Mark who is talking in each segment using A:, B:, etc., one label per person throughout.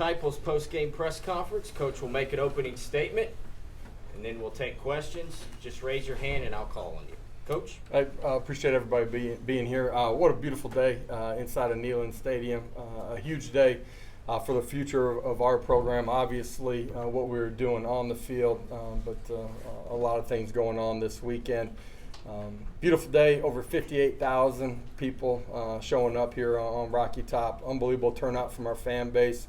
A: Heupel's post-game press conference. Coach will make an opening statement, and then we'll take questions. Just raise your hand, and I'll call on you. Coach?
B: I appreciate everybody being here. What a beautiful day inside of Neyland Stadium. A huge day for the future of our program. Obviously, what we were doing on the field, but a lot of things going on this weekend. Beautiful day, over 58,000 people showing up here on Rocky Top. Unbelievable turnout from our fan base.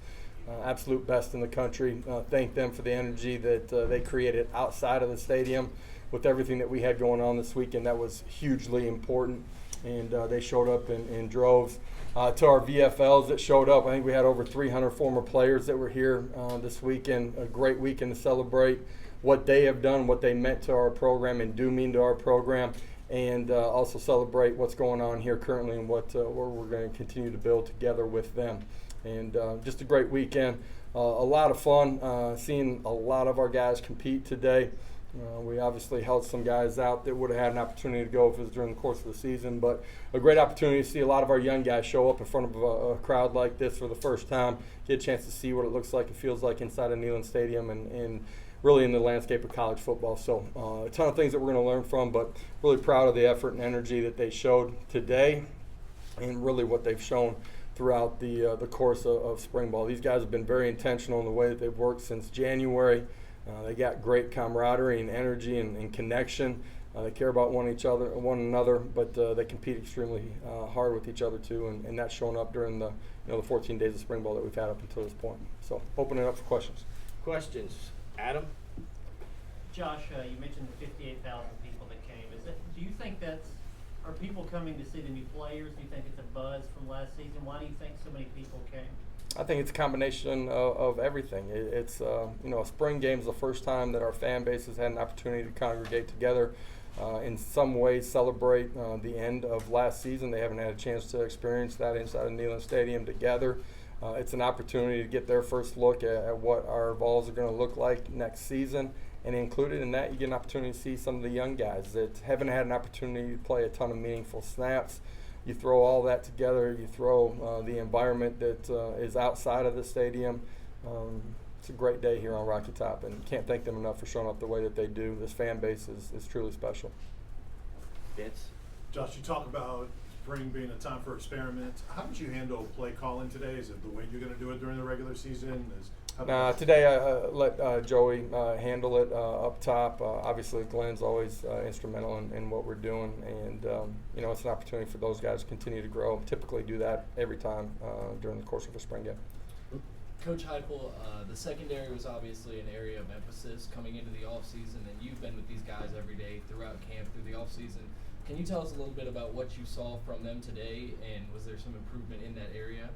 B: Absolute best in the country. Thank them for the energy that they created outside of the stadium with everything that we had going on this weekend. That was hugely important, and they showed up in droves. To our VFLs that showed up, I think we had over 300 former players that were here this weekend. A great weekend to celebrate what they have done, what they meant to our program and do mean to our program, and also celebrate what's going on here currently and what we're going to continue to build together with them. And just a great weekend. A lot of fun seeing a lot of our guys compete today. We obviously held some guys out that would have had an opportunity to go if it was during the course of the season, but a great opportunity to see a lot of our young guys show up in front of a crowd like this for the first time, get a chance to see what it looks like and feels like inside of Neyland Stadium and really in the landscape of college football. So a ton of things that we're going to learn from, but really proud of the effort and energy that they showed today and really what they've shown throughout the course of spring ball. These guys have been very intentional in the way that they've worked since January. They got great camaraderie and energy and connection. They care about one another, but they compete extremely hard with each other too, and that's shown up during the the 14 days of spring ball that we've had up until this point. So open it up for questions.
A: Questions. Adam?
C: Josh, you mentioned the 58,000 people that came. Do you think are people coming to see the new players? Do you think it's a buzz from last season? Why do you think so many people came?
B: I think it's a combination of everything. It's a spring game is the first time that our fan base has had an opportunity to congregate together, in some ways celebrate the end of last season. They haven't had a chance to experience that inside of Neyland Stadium together. It's an opportunity to get their first look at what our Vols are going to look like next season. And included in that, you get an opportunity to see some of the young guys that haven't had an opportunity to play a ton of meaningful snaps. You throw all that together, you throw the environment that is outside of the stadium. It's a great day here on Rocky Top, and can't thank them enough for showing up the way that they do. This fan base is truly special.
A: Vince?
D: Josh, you talk about spring being a time for experiments. How did you handle play calling today? Is it the way you're going to do it during the regular season?
B: Today I let Joey handle it up top. Obviously, Glenn's always instrumental in what we're doing, and it's an opportunity for those guys to continue to grow. Typically do that every time during the course of a spring game.
E: Coach Heupel, the secondary was obviously an area of emphasis coming into the offseason, and you've been with these guys every day throughout camp, through the offseason. Can you tell us a little bit about what you saw from them today, and was there some improvement in that area?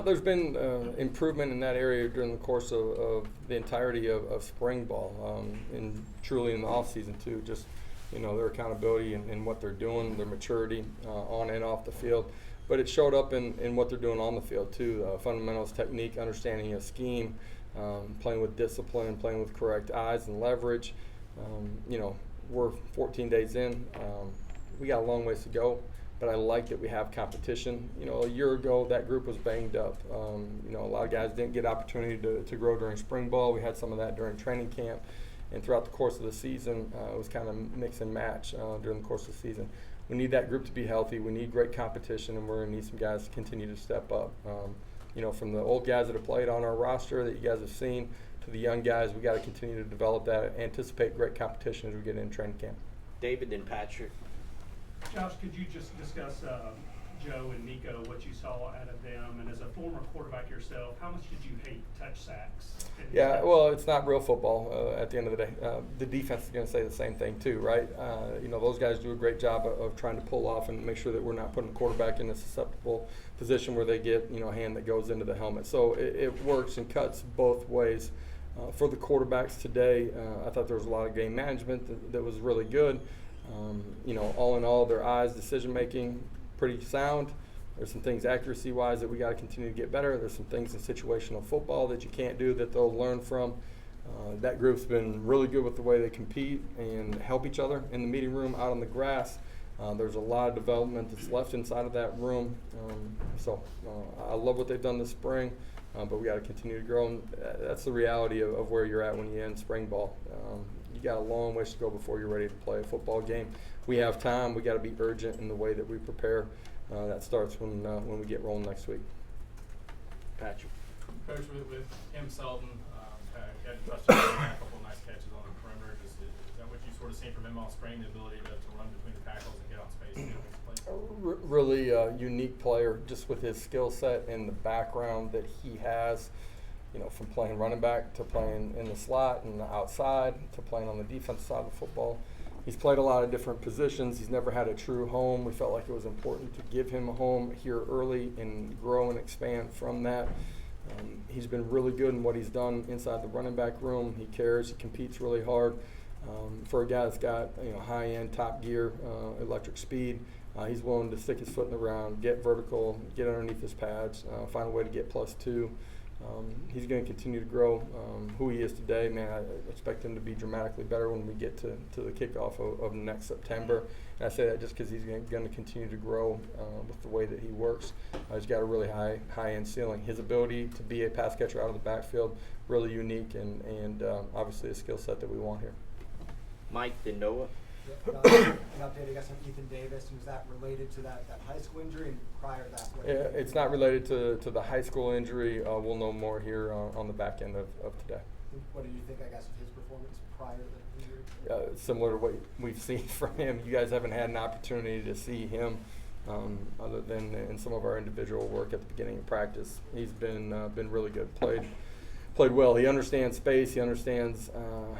B: There's been improvement in that area during the course of the entirety of spring ball, and truly in the off season too. Just their accountability and what they're doing, their maturity on and off the field. But it showed up in what they're doing on the field too. Fundamentals, technique, understanding a scheme, playing with discipline, playing with correct eyes and leverage. We're 14 days in. We got a long ways to go, but I like that we have competition. A year ago that group was banged up. A lot of guys didn't get opportunity to grow during spring ball. We had some of that during training camp, and throughout the course of the season, it was kind of mix and match during the course of the season. We need that group to be healthy. We need great competition, and we're going to need some guys to continue to step up. From the old guys that have played on our roster that you guys have seen to the young guys, we got to continue to develop that, anticipate great competition as we get into training camp.
A: David and Patrick.
F: Josh, could you just discuss Joe and Nico, what you saw out of them, and as a former quarterback yourself, how much did you hate touch sacks?
B: Yeah, well, it's not real football at the end of the day. The defense is going to say the same thing too, right? Those guys do a great job of trying to pull off and make sure that we're not putting the quarterback in a susceptible position where they get a hand that goes into the helmet. So it works and cuts both ways. For the quarterbacks today, I thought there was a lot of game management that was really good. All in all, their eyes, decision-making, pretty sound. There's some things accuracy-wise that we got to continue to get better. There's some things in situational football that you can't do that they'll learn from. That group's been really good with the way they compete and help each other in the meeting room, out on the grass. There's a lot of development that's left inside of that room. I love what they've done this spring. but we got to continue to grow. And that's the reality of where you're at when you end spring ball. You got a long ways to go before you're ready to play a football game. We have time. We got to be urgent in the way that we prepare. That starts when we get rolling next week.
A: Patrick.
G: Coach, with him Selden, had touchdowns and a couple of nice catches on the perimeter. Is that what you sort of seen from him all spring, the ability to run between the tackles and get on space and make plays?
B: Really unique player, just with his skill set and the background that he has. From playing running back to playing in the slot and the outside to playing on the defensive side of football. He's played a lot of different positions. He's never had a true home. We felt like it was important to give him a home here early and grow and expand from that. He's been really good in what he's done inside the running back room. He cares. He competes really hard. For a guy that's got high-end, top gear, electric speed, he's willing to stick his foot in the ground, get vertical, get underneath his pads, find a way to get +2. He's going to continue to grow. Who he is today, man, I expect him to be dramatically better when we get to the kickoff of next September. And I say that just because he's going to continue to grow with the way that he works. He's got a really high-end ceiling. His ability to be a pass catcher out of the backfield, really unique, and obviously a skill set that we want here.
A: Mike, then Noah.
H: An update, I guess, on Ethan Davis. Was that related to that high school injury? And prior to that,
B: Yeah, it's not related to the high school injury. We'll know more here on the back end of today.
H: what did you think, I guess, of his performance prior to the injury?
B: Similar to what we've seen from him. You guys haven't had an opportunity to see him other than in some of our individual work at the beginning of practice. He's been really good. Played well. He understands space. He understands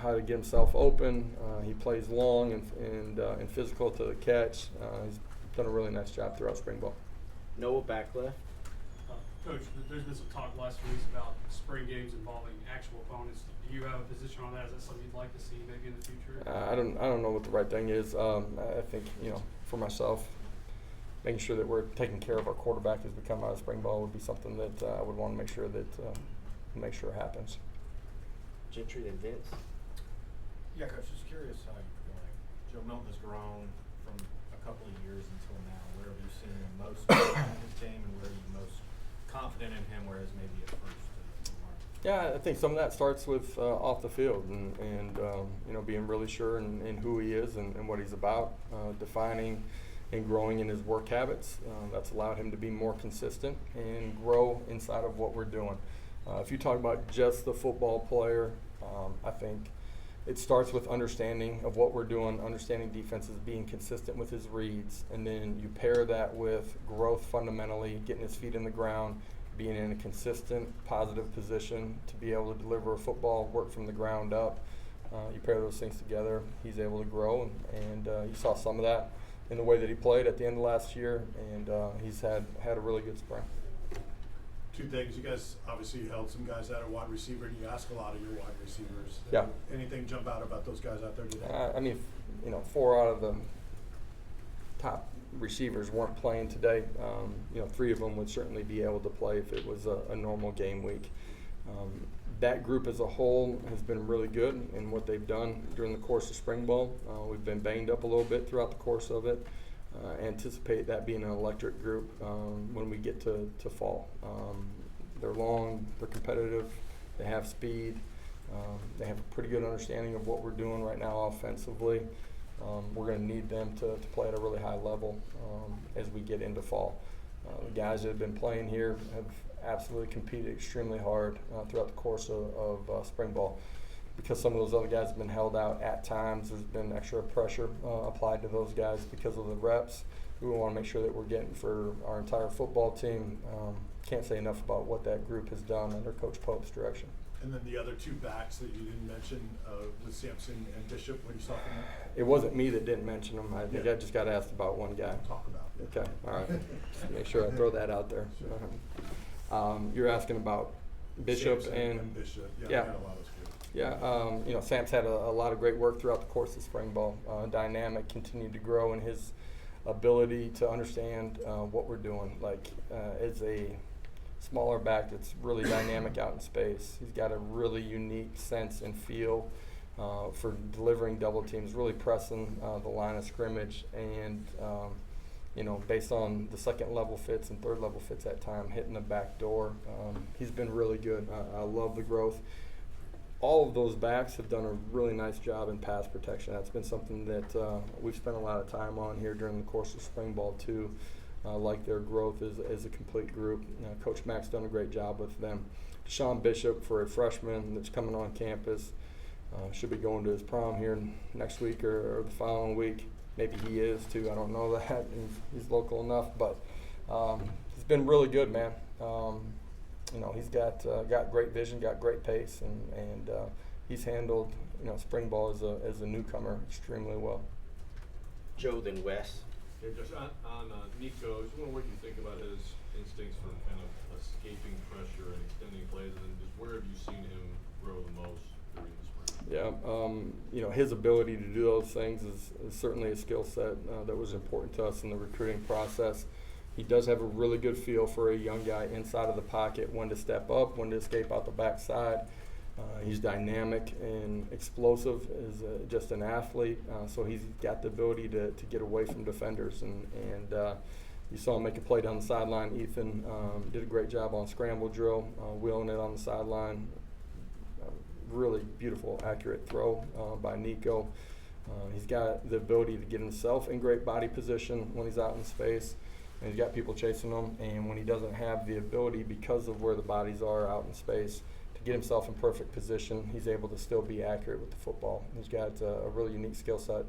B: how to get himself open. He plays long and physical to the catch. He's done a really nice job throughout spring ball.
A: Noah, back left.
F: Coach, there's been some talk the last few weeks about spring games involving actual opponents. Do you have a position on that? Is that something you'd like to see maybe in the future?
B: I don't know what the right thing is. I think for myself, making sure that we're taking care of our quarterback as we come out of spring ball would be something that I would want to make sure happens.
A: Gentry, then Vince.
I: Yeah, Coach, just curious how you feel like Joe Milton has grown from a couple of years until now. Where have you seen him most in his game, and where are you most confident in him, whereas maybe at first you weren't?
B: Yeah, I think some of that starts with off the field and being really sure in who he is and what he's about, defining and growing in his work habits. That's allowed him to be more consistent and grow inside of what we're doing. If you talk about just the football player, I think it starts with understanding of what we're doing, understanding defenses, being consistent with his reads, and then you pair that with growth fundamentally, getting his feet in the ground, being in a consistent, positive position to be able to deliver a football, work from the ground up. You pair those things together, he's able to grow, and you saw some of that in the way that he played at the end of last year, and he's had a really good spring.
D: Two things. You guys obviously held some guys out at wide receiver, and you ask a lot of your wide receivers.
B: Yeah.
D: Anything jump out about those guys out there today?
B: I mean, 4 out of the top receivers weren't playing today. 3 of them would certainly be able to play if it was a normal game week. That group as a whole has been really good in what they've done during the course of spring ball. We've been banged up a little bit throughout the course of it. Anticipate that being an electric group when we get to fall. They're long, they're competitive, they have speed, they have a pretty good understanding of what we're doing right now offensively. We're going to need them to play at a really high level as we get into fall. The guys that have been playing here have absolutely competed extremely hard throughout the course of spring ball. Because some of those other guys have been held out at times, there's been extra pressure applied to those guys because of the reps. We want to make sure that we're getting for our entire football team. Can't say enough about what that group has done under Coach Pope's direction.
D: And then the other 2 backs that you didn't mention with Sampson and Bishop, what you saw from them?
B: It wasn't me that didn't mention them. I think
D: Yeah.
B: I just got asked about one guy.
D: Talk about it.
B: Okay, all right. Just make sure I throw that out there. You're asking about Bishop
D: Sampson
B: and
D: Bishop.
B: yeah.
D: They had a lot of skill.
B: Yeah, Sam's had a lot of great work throughout the course of spring ball. Dynamic, continued to grow in his ability to understand what we're doing. As a smaller back that's really dynamic out in space, he's got a really unique sense and feel for delivering double teams, really pressing the line of scrimmage and based on the second level fits and third level fits at time, hitting the back door. He's been really good. I love the growth. All of those backs have done a really nice job in pass protection. That's been something that we've spent a lot of time on here during the course of spring ball too. Like their growth as a complete group. Coach Mack's done a great job with them. Deshaun Bishop, for a freshman that's coming on campus, should be going to his prom here next week or the following week. Maybe he is too. I don't know that. He's local enough, but he's been really good, man. He's got great vision, got great pace, and he's handled spring ball as a newcomer extremely well.
A: Joe, then Wes.
J: Yeah, Josh, on Nico, I just wonder what you think about his instincts for kind of escaping pressure and extending plays, and then just where have you seen him grow the most during the spring?
B: Yeah, his ability to do those things is certainly a skill set that was important to us in the recruiting process. He does have a really good feel for a young guy inside of the pocket, when to step up, when to escape out the backside. He's dynamic and explosive as just an athlete, so he's got the ability to get away from defenders. And you saw him make a play down the sideline. Ethan did a great job on scramble drill, wheeling it on the sideline. Really beautiful, accurate throw by Nico. He's got the ability to get himself in great body position when he's out in space. And he's got people chasing him, and when he doesn't have the ability, because of where the bodies are out in space, to get himself in perfect position, he's able to still be accurate with the football. He's got a really unique skill set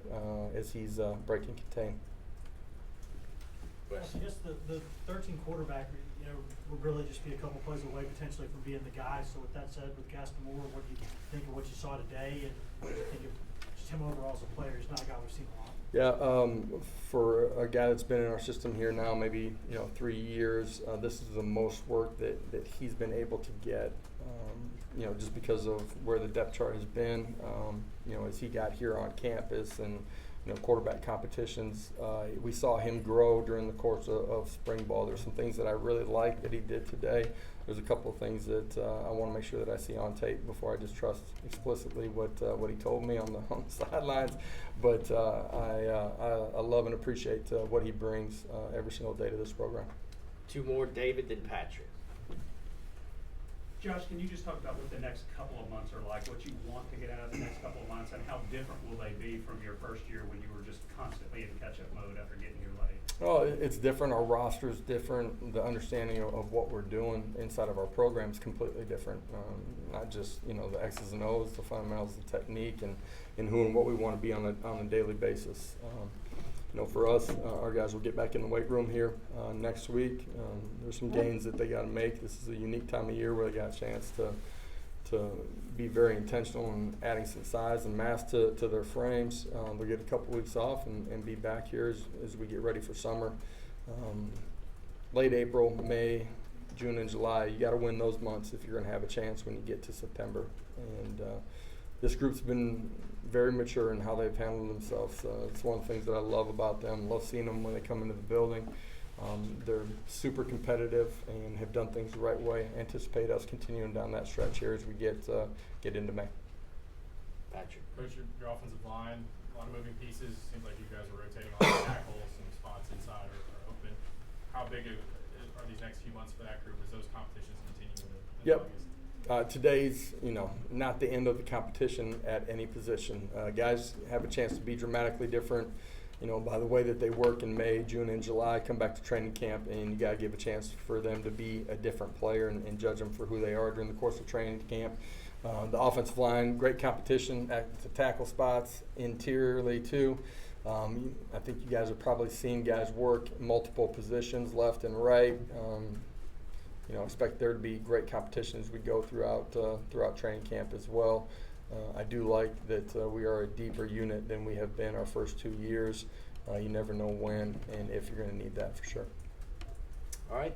B: as he's breaking contain.
A: Wes.
K: Just the 13 quarterback, would really just be a couple plays away potentially from being the guy. So with that said, with Gaston Moore, what do you think of what you saw today, and what do you think of just him overall as a player? He's not a guy we've seen a lot.
B: Yeah, for a guy that's been in our system here now maybe 3 years, this is the most work that he's been able to get, just because of where the depth chart has been, as he got here on campus and quarterback competitions. We saw him grow during the course of spring ball. There's some things that I really like that he did today. There's a couple of things that I want to make sure that I see on tape before I just trust explicitly what he told me on the sidelines. But I love and appreciate what he brings every single day to this program.
A: Two more, David, then Patrick.
F: Josh, can you just talk about what the next couple of months are like, what you want to get out of the next couple of months, and how different will they be from your first year when you were just constantly in catch-up mode after getting here late?
B: Oh, it's different. Our roster is different. The understanding of what we're doing inside of our program is completely different. Not just the X's and O's, the fundamentals, the technique, and who and what we want to be on a daily basis. For us, our guys will get back in the weight room here next week. There's some gains that they got to make. This is a unique time of year where they got a chance to be very intentional in adding some size and mass to their frames. They'll get a couple weeks off and be back here as we get ready for summer. Late April, May, June, and July, you got to win those months if you're going to have a chance when you get to September. And this group's been very mature in how they've handled themselves. It's one of the things that I love about them. Love seeing them when they come into the building. They're super competitive and have done things the right way. Anticipate us continuing down that stretch here as we get into May.
A: Patrick.
G: Coach, your offensive line, a lot of moving pieces. Seems like you guys are rotating on the tackles, some spots inside are open. How big are these next few months for that group as those competitions continue in
B: Yep.
G: August?
B: Today's, not the end of the competition at any position. Guys have a chance to be dramatically different, by the way that they work in May, June, and July, come back to training camp, and you got to give a chance for them to be a different player and judge them for who they are during the course of training camp. The offensive line, great competition at the tackle spots, interiorly too. I think you guys have probably seen guys work multiple positions, left and right. Expect there to be great competition as we go throughout training camp as well. I do like that we are a deeper unit than we have been our first 2 years. You never know when and if you're going to need that for sure.
A: All right.